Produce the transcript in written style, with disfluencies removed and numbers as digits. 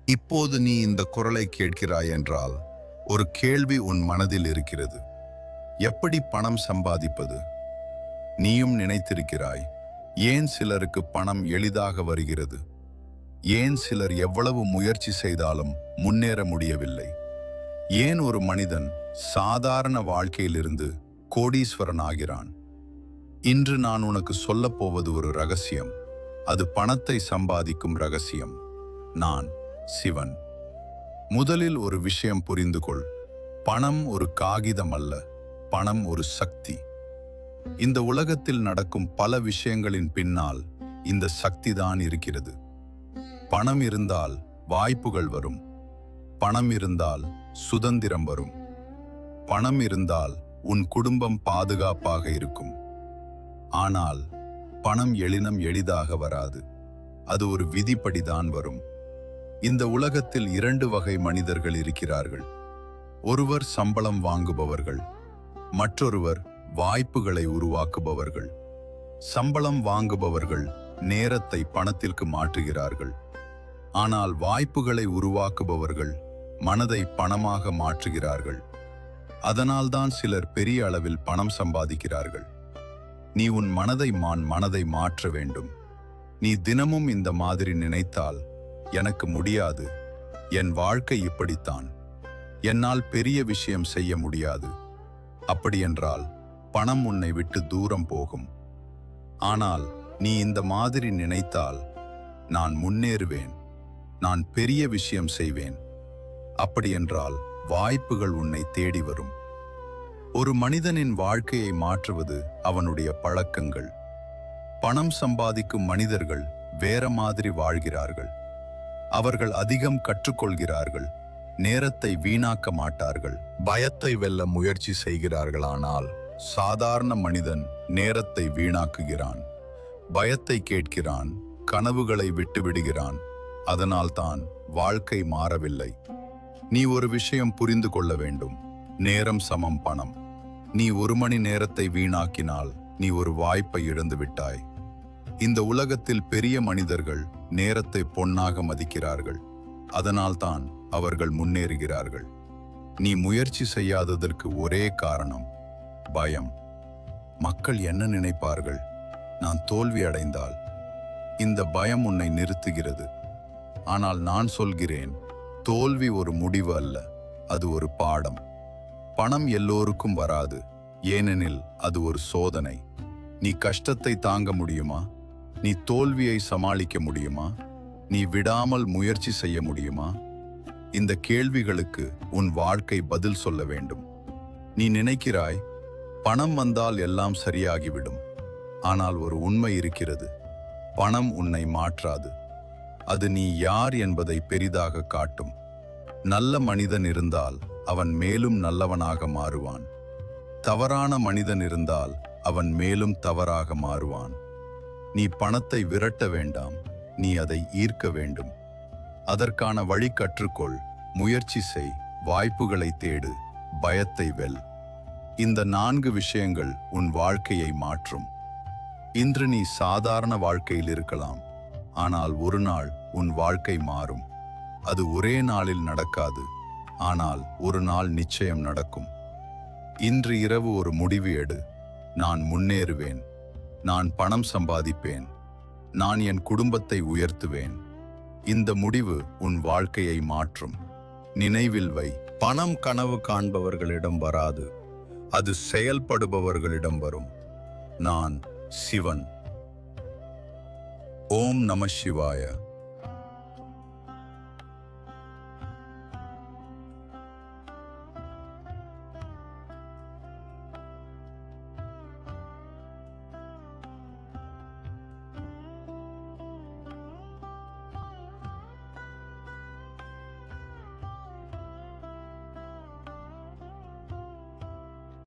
இப்போது நீ இந்த குரலை கேட்கிறாய் என்றால் ஒரு கேள்வி உன் மனதில் இருக்கிறது. எப்படி பணம் சம்பாதிப்பது? நீயும் நினைத்திருக்கிறாய், ஏன் சிலருக்கு பணம் எளிதாக வருகிறது? ஏன் சிலர் எவ்வளவு முயற்சி செய்தாலும் முன்னேற முடியவில்லை? ஏன் ஒரு மனிதன் சாதாரண வாழ்க்கையிலிருந்து கோடீஸ்வரன் ஆகிறான்? இன்று நான் உனக்கு சொல்லப் போவது ஒரு ரகசியம். அது பணத்தை சம்பாதிக்கும் ரகசியம். நான் சிவன். முதலில் ஒரு விஷயம் புரிந்து கொள். பணம் ஒரு காகிதம் அல்ல, பணம் ஒரு சக்தி. இந்த உலகத்தில் நடக்கும் பல விஷயங்களின் பின்னால் இந்த சக்தி தான் இருக்கிறது. பணம் இருந்தால் வாய்ப்புகள் வரும். பணம் இருந்தால் சுதந்திரம் வரும். பணம் இருந்தால் உன் குடும்பம் பாதுகாப்பாக இருக்கும். ஆனால் பணம் எளிதாக வராது. அது ஒரு விதிப்படிதான் வரும். இந்த உலகத்தில் இரண்டு வகை மனிதர்கள் இருக்கிறார்கள். ஒருவர் சம்பளம் வாங்குபவர்கள், மற்றொருவர் வாய்ப்புகளை உருவாக்குபவர்கள். சம்பளம் வாங்குபவர்கள் நேரத்தை பணத்திற்கு மாற்றுகிறார்கள். ஆனால் வாய்ப்புகளை உருவாக்குபவர்கள் மனதை பணமாக மாற்றுகிறார்கள். அதனால்தான் சிலர் பெரிய அளவில் பணம் சம்பாதிக்கிறார்கள். நீ உன் மனதை மாற்ற வேண்டும். நீ தினமும் இந்த மாதிரி நினைத்தால், எனக்கு முடியாது, என் வாழ்க்கை இப்படித்தான், என்னால் பெரிய விஷயம் செய்ய முடியாது, அப்படியென்றால் பணம் உன்னை விட்டு தூரம் போகும். ஆனால் நீ இந்த மாதிரி நினைத்தால், நான் முன்னேறுவேன், நான் பெரிய விஷயம் செய்வேன், அப்படியென்றால் வாய்ப்புகள் உன்னை தேடி வரும். ஒரு மனிதனின் வாழ்க்கையை மாற்றுவது அவனுடைய பழக்கங்கள். பணம் சம்பாதிக்கும் மனிதர்கள் வேற மாதிரி வாழ்கிறார்கள். அவர்கள் அதிகம் கற்றுக்கொள்கிறார்கள், நேரத்தை வீணாக்க மாட்டார்கள், பயத்தை வெல்ல முயற்சி செய்கிறார்கள். ஆனால் சாதாரண மனிதன் நேரத்தை வீணாக்குகிறான், பயத்தை கேட்கிறான், கனவுகளை விட்டுவிடுகிறான். அதனால்தான் வாழ்க்கை மாறவில்லை. நீ ஒரு விஷயம் புரிந்து கொள்ள வேண்டும். நேரம் சமம் பணம். நீ 1 மணி நேரத்தை வீணாக்கினால் நீ ஒரு வாய்ப்பை இழந்து விட்டாய். இந்த உலகத்தில் பெரிய மனிதர்கள் நேரத்தை பொன்னாக மதிக்கிறார்கள். அதனால்தான் அவர்கள் முன்னேறுகிறார்கள். நீ முயற்சி செய்யாததற்கு ஒரே காரணம் பயம். மக்கள் என்ன நினைப்பார்கள்? நான் தோல்வி அடைந்தால்? இந்த பயம் உன்னை நிறுத்துகிறது. ஆனால் நான் சொல்கிறேன், தோல்வி ஒரு முடிவு அல்ல, அது ஒரு பாடம். பணம் எல்லோருக்கும் வராது, ஏனெனில் அது ஒரு சோதனை. நீ கஷ்டத்தை தாங்க முடியுமா? நீ தோல்வியை சமாளிக்க முடியுமா? நீ விடாமல் முயற்சி செய்ய முடியுமா? இந்த கேள்விகளுக்கு உன் வாழ்க்கை பதில் சொல்ல வேண்டும். நீ நினைக்கிறாய், பணம் வந்தால் எல்லாம் சரியாகிவிடும். ஆனால் ஒரு உண்மை இருக்கிறது. பணம் உன்னை மாற்றாது. அது நீ யார் என்பதை பெரிதாக காட்டும். நல்ல மனிதன் இருந்தால் அவன் மேலும் நல்லவனாக மாறுவான். தவறான மனிதன் இருந்தால் அவன் மேலும் தவறாக மாறுவான். நீ பணத்தை விரட்ட வேண்டாம், நீ அதை ஈர்க்க வேண்டும். அதற்கான வழி கற்றுக்கொள், முயற்சி செய், வாய்ப்புகளை தேடு, பயத்தை வெல். இந்த 4 விஷயங்கள் உன் வாழ்க்கையை மாற்றும். இன்று நீ சாதாரண வாழ்க்கையில் இருக்கலாம், ஆனால் ஒரு நாள் உன் வாழ்க்கை மாறும். அது ஒரே நாளில் நடக்காது, ஆனால் ஒரு நாள் நிச்சயம் நடக்கும். இன்று இரவு ஒரு முடிவு எடு. நான் முன்னேறுவேன், நான் பணம் சம்பாதிப்பேன், நான் என் குடும்பத்தை உயர்த்துவேன். இந்த முடிவு உன் வாழ்க்கையை மாற்றும். நினைவில் வை, பணம் கனவு காண்பவர்களிடம் வராது, அது செயல்படுபவர்களிடம் வரும். நான் சிவன். ஓம் நம சிவாய.